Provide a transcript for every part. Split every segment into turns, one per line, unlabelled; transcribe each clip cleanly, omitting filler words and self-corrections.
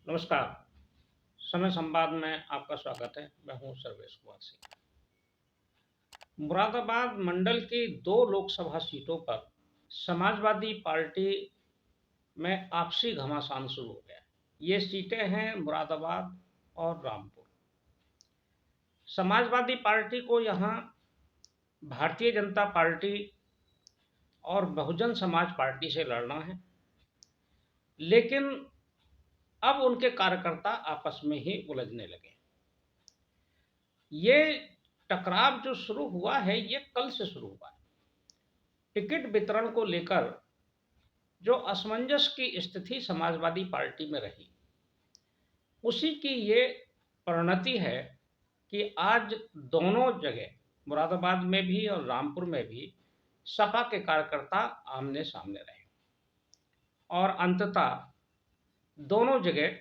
नमस्कार। समय संवाद में आपका स्वागत है। मैं हूं सर्वेश कुमार सिंह। मुरादाबाद मंडल की 2 लोकसभा सीटों पर समाजवादी पार्टी में आपसी घमासान शुरू हो गया। ये सीटें हैं मुरादाबाद और रामपुर। समाजवादी पार्टी को यहाँ भारतीय जनता पार्टी और बहुजन समाज पार्टी से लड़ना है, लेकिन अब उनके कार्यकर्ता आपस में ही उलझने लगे। ये टकराव जो शुरू हुआ है ये कल से शुरू हुआ है। टिकट वितरण को लेकर जो असमंजस की स्थिति समाजवादी पार्टी में रही, उसी की ये परिणति है कि आज दोनों जगह मुरादाबाद में भी और रामपुर में भी सपा के कार्यकर्ता आमने सामने रहे और अंततः दोनों जगह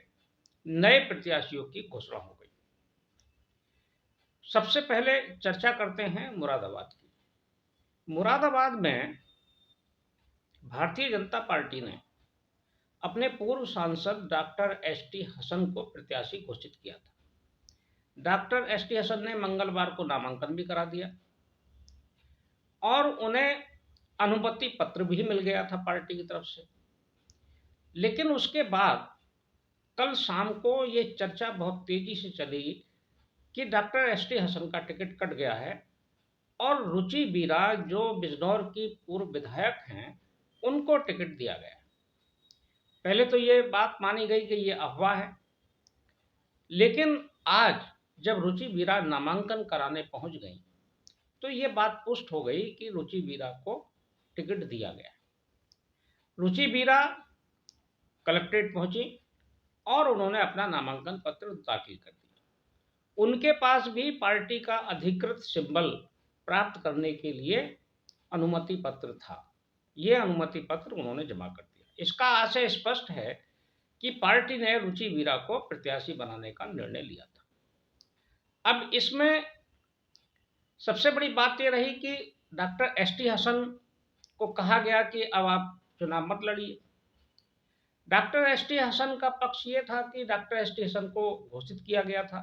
नए प्रत्याशियों की घोषणा हो गई। सबसे पहले चर्चा करते हैं मुरादाबाद की। मुरादाबाद में भारतीय जनता पार्टी ने अपने पूर्व सांसद डॉक्टर एस.टी. हसन को प्रत्याशी घोषित किया था। Doctor ST. हसन ने मंगलवार को नामांकन भी करा दिया और उन्हें अनुमति पत्र भी मिल गया था पार्टी की तरफ से। लेकिन उसके बाद कल शाम को ये चर्चा बहुत तेजी से चली कि डॉक्टर एस.टी. हसन का टिकट कट गया है और रुचि बीरा जो बिजनौर की पूर्व विधायक हैं, उनको टिकट दिया गया। पहले तो ये बात मानी गई कि ये अफवाह है, लेकिन आज जब रुचि बीरा नामांकन कराने पहुंच गई तो ये बात पुष्ट हो गई कि रुचि बीरा को टिकट दिया गया। रुचि बीरा कलेक्ट्रेट पहुंची और उन्होंने अपना नामांकन पत्र दाखिल कर दिया। उनके पास भी पार्टी का अधिकृत सिंबल प्राप्त करने के लिए अनुमति पत्र था। ये अनुमति पत्र उन्होंने जमा कर दिया। इसका आशय स्पष्ट है कि पार्टी ने रुचि बीरा को प्रत्याशी बनाने का निर्णय लिया था। अब इसमें सबसे बड़ी बात यह रही कि डॉक्टर एस.टी. हसन को कहा गया कि अब आप चुनाव मत लड़िए। Doctor ST. हसन का पक्ष ये था कि डॉक्टर एस.टी. हसन को घोषित किया गया था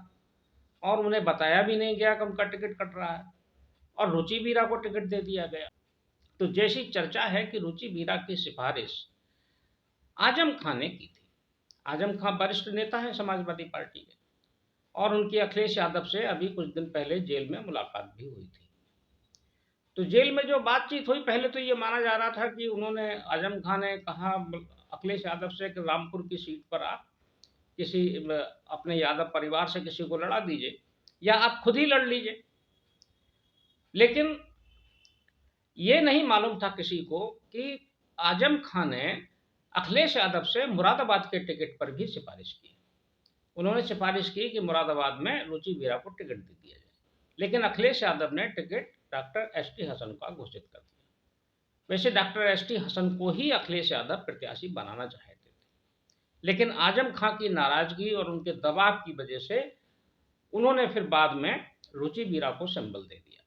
और उन्हें बताया भी नहीं गया कि उनका टिकट कट रहा है और रुचि बीरा को टिकट दे दिया गया। तो जैसी चर्चा है कि रुचि बीरा की सिफारिश आजम खां ने की थी। आजम खां वरिष्ठ नेता हैं समाजवादी पार्टी के और उनकी अखिलेश यादव से अभी कुछ दिन पहले जेल में मुलाकात भी हुई थी। तो जेल में जो बातचीत हुई, पहले तो ये माना जा रहा था कि उन्होंने आजम खां ने कहा अखिलेश यादव से कि रामपुर की सीट पर आप किसी अपने यादव परिवार से किसी को लड़ा दीजिए या आप खुद ही लड़ लीजिए। लेकिन ये नहीं मालूम था किसी को कि आजम खां ने अखिलेश यादव से मुरादाबाद के टिकट पर भी सिफारिश की। उन्होंने सिफारिश की कि मुरादाबाद में रुचि बीरा को टिकट दे दिया जाए, लेकिन अखिलेश यादव ने टिकट डॉक्टर एस.टी. हसन का घोषित कर दिया। वैसे डॉक्टर एस.टी. हसन को ही अखिलेश यादव प्रत्याशी बनाना चाहते थे, लेकिन आजम खां की नाराजगी और उनके दबाव की वजह से उन्होंने फिर बाद में रुचि बीरा को संबल दे दिया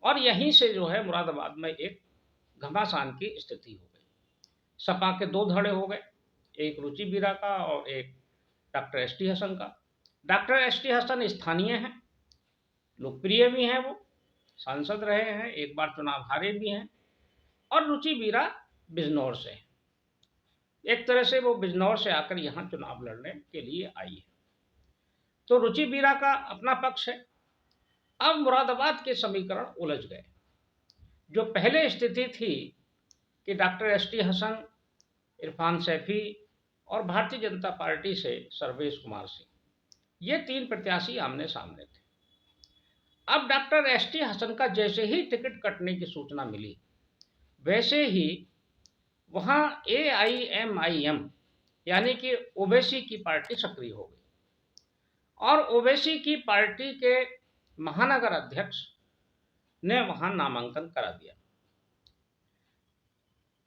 और यहीं से जो है मुरादाबाद में एक घमासान की स्थिति हो गई। सपा के 2 धड़े हो गए, एक रुचि बीरा का और एक डॉक्टर एस.टी. हसन का। Doctor ST. हसन स्थानीय हैं, लोकप्रिय भी हैं, वो सांसद रहे हैं, एक बार चुनाव हारे भी हैं और रुचि बीरा बिजनौर से हैं। एक तरह से वो बिजनौर से आकर यहाँ चुनाव लड़ने के लिए आई है। तो रुचि बीरा का अपना पक्ष है। अब मुरादाबाद के समीकरण उलझ गए। जो पहले स्थिति थी कि डॉक्टर एस.टी. हसन, इरफान सैफी और भारतीय जनता पार्टी से सर्वेश कुमार सिंह, ये 3 प्रत्याशी आमने सामने थे। अब डॉक्टर एस.टी. हसन का जैसे ही टिकट कटने की सूचना मिली, वैसे ही वहां AIMIM यानी कि ओवैसी की पार्टी सक्रिय हो गई और ओवैसी की पार्टी के महानगर अध्यक्ष ने वहां नामांकन करा दिया।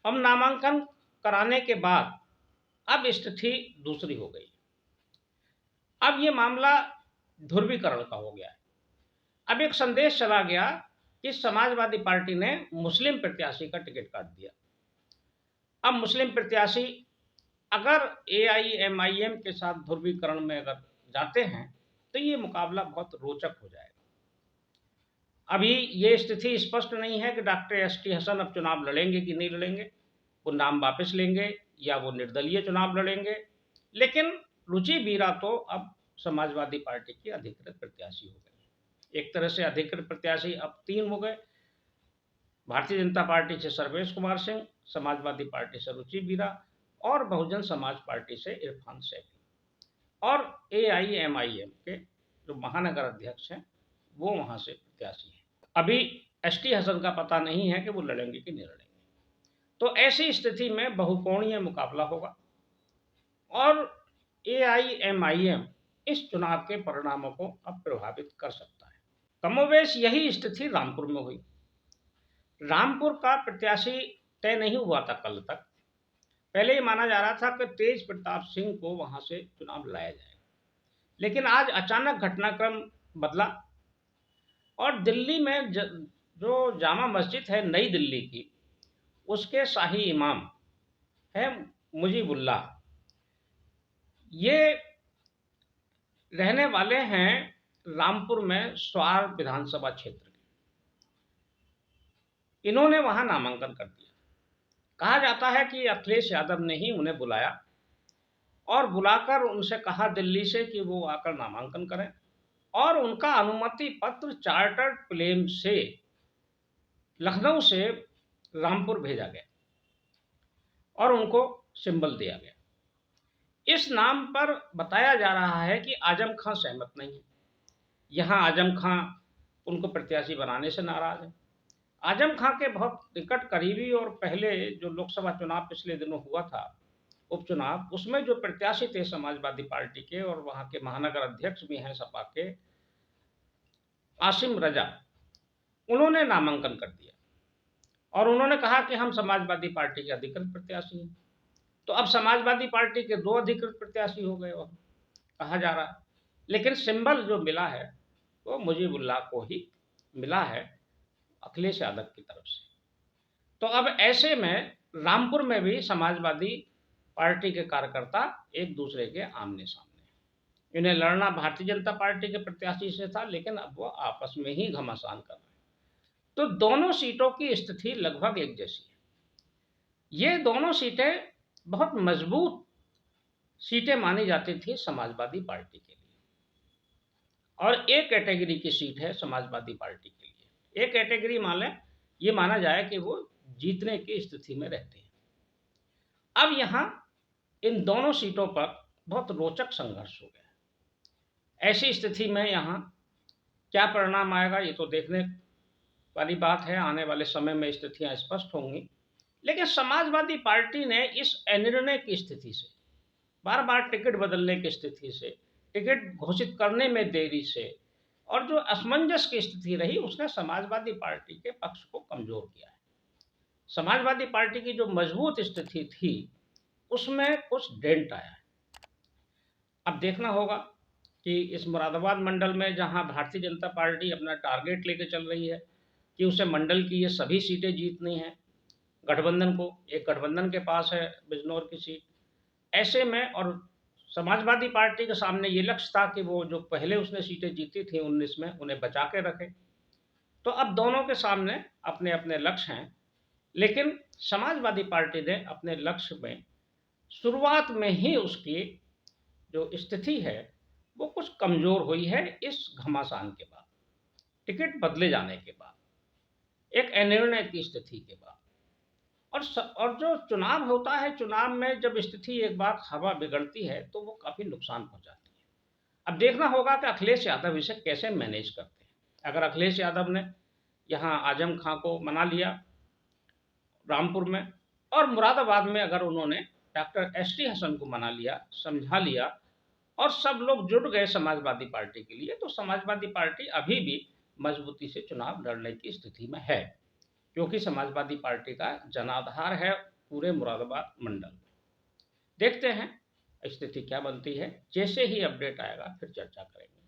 अब नामांकन कराने के बाद अब स्थिति दूसरी हो गई। अब ये मामला ध्रुवीकरण का हो गया है। अब एक संदेश चला गया कि समाजवादी पार्टी ने मुस्लिम प्रत्याशी का टिकट काट दिया। अब मुस्लिम प्रत्याशी अगर एआईएमआईएम के साथ ध्रुवीकरण में अगर जाते हैं तो ये मुकाबला बहुत रोचक हो जाएगा। अभी ये स्थिति स्पष्ट नहीं है कि डॉक्टर एसटी हसन अब चुनाव लड़ेंगे कि नहीं लड़ेंगे, वो नाम वापस लेंगे या वो निर्दलीय चुनाव लड़ेंगे। लेकिन रुचि बीरा तो अब समाजवादी पार्टी की अधिकृत प्रत्याशी हो गए। एक तरह से अधिकृत प्रत्याशी अब 3 हो गए। भारतीय जनता पार्टी से सर्वेश कुमार सिंह, समाजवादी पार्टी से रुचि बीरा और बहुजन समाज पार्टी से इरफान सैफी, और एआईएमआईएम के जो महानगर अध्यक्ष हैं वो वहां से प्रत्याशी हैं। अभी एसटी हसन का पता नहीं है कि वो लड़ेंगे कि नहीं लड़ेंगे। तो ऐसी स्थिति में बहुकोणीय मुकाबला होगा और एआईएमआईएम इस चुनाव के परिणामों को अब प्रभावित कर सकता है। कमोबेश यही स्थिति रामपुर में हुई। रामपुर का प्रत्याशी तय नहीं हुआ था कल तक। पहले ये माना जा रहा था कि तेज प्रताप सिंह को वहां से चुनाव लाया जाएगा, लेकिन आज अचानक घटनाक्रम बदला और दिल्ली में जो जामा मस्जिद है नई दिल्ली की, उसके शाही इमाम है मुजीबुल्लाह, ये रहने वाले हैं रामपुर में स्वार विधानसभा क्षेत्र के। इन्होंने वहां नामांकन कर दिया। कहा जाता है कि अखिलेश यादव ने ही उन्हें बुलाया और बुलाकर उनसे कहा दिल्ली से कि वो आकर नामांकन करें, और उनका अनुमति पत्र चार्टर्ड प्लेन से लखनऊ से रामपुर भेजा गया और उनको सिंबल दिया गया। इस नाम पर बताया जा रहा है कि आजम खां सहमत नहीं है। यहाँ आजम खां उनको प्रत्याशी बनाने से नाराज है। आजम खां के बहुत निकट करीबी और पहले जो लोकसभा चुनाव पिछले दिनों हुआ था उपचुनाव, उसमें जो प्रत्याशी थे समाजवादी पार्टी के और वहां के महानगर अध्यक्ष भी हैं सपा के आसिम रजा, उन्होंने नामांकन कर दिया और उन्होंने कहा कि हम समाजवादी पार्टी के अधिकृत प्रत्याशी हैं। तो अब समाजवादी पार्टी के 2 अधिकृत प्रत्याशी हो गए वहां, कहा जा रहा है। लेकिन सिंबल जो मिला है वो मुजीबुल्लाह को ही मिला है, अखिलेश यादव की तरफ से। तो अब ऐसे में रामपुर में भी समाजवादी पार्टी के कार्यकर्ता एक दूसरे के आमने सामने। इन्हें लड़ना भारतीय जनता पार्टी के प्रत्याशी से था, लेकिन अब वो आपस में ही घमासान कर रहे हैं। तो दोनों सीटों की स्थिति लगभग एक जैसी है। ये दोनों सीटें बहुत मजबूत सीटें मानी जाती थी समाजवादी पार्टी के लिए, और एक कैटेगरी की सीट है समाजवादी पार्टी के लिए। एक कैटेगरी मान लें, ये माना जाए कि वो जीतने की स्थिति में रहते हैं। अब यहाँ इन दोनों सीटों पर बहुत रोचक संघर्ष हो गया। ऐसी स्थिति में यहाँ क्या परिणाम आएगा ये तो देखने वाली बात है। आने वाले समय में स्थितियां स्पष्ट होंगी। लेकिन समाजवादी पार्टी ने इस अनिर्णय की स्थिति से, बार बार टिकट बदलने की स्थिति से, टिकट घोषित करने में देरी से, और जो असमंजस की स्थिति रही, उसने समाजवादी पार्टी के पक्ष को कमजोर किया है। समाजवादी पार्टी की जो मजबूत स्थिति थी उसमें कुछ डेंट आया है। अब देखना होगा कि इस मुरादाबाद मंडल में जहां भारतीय जनता पार्टी अपना टारगेट लेके चल रही है कि उसे मंडल की ये सभी सीटें जीतनी है, गठबंधन को, एक गठबंधन के पास है बिजनौर की सीट, ऐसे में और समाजवादी पार्टी के सामने ये लक्ष्य था कि वो जो पहले उसने सीटें जीती थी 19 में उन्हें बचा के रखे। तो अब दोनों के सामने अपने अपने लक्ष्य हैं, लेकिन समाजवादी पार्टी ने अपने लक्ष्य में शुरुआत में ही उसकी जो स्थिति है वो कुछ कमजोर हुई है इस घमासान के बाद, टिकट बदले जाने के बाद, एक अनिर्णय की स्थिति के बाद। और जो चुनाव होता है, चुनाव में जब स्थिति एक बार हवा बिगड़ती है तो वो काफी नुकसान पहुंचाती है। अब देखना होगा कि अखिलेश यादव इसे कैसे मैनेज करते हैं। अगर अखिलेश यादव ने यहाँ आजम खां को मना लिया रामपुर में, और मुरादाबाद में अगर उन्होंने डॉक्टर एसटी हसन को मना लिया, समझा लिया, और सब लोग जुट गए समाजवादी पार्टी के लिए, तो समाजवादी पार्टी अभी भी मजबूती से चुनाव लड़ने की स्थिति में है, क्योंकि समाजवादी पार्टी का जनाधार है पूरे मुरादाबाद मंडल में। देखते हैं स्थिति क्या बनती है। जैसे ही अपडेट आएगा फिर चर्चा करेंगे।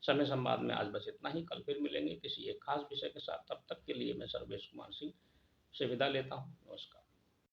समय संवाद में आज बस इतना ही। कल फिर मिलेंगे किसी एक खास विषय के साथ। तब तक के लिए मैं सर्वेश कुमार सिंह से विदा लेता हूँ। नमस्कार।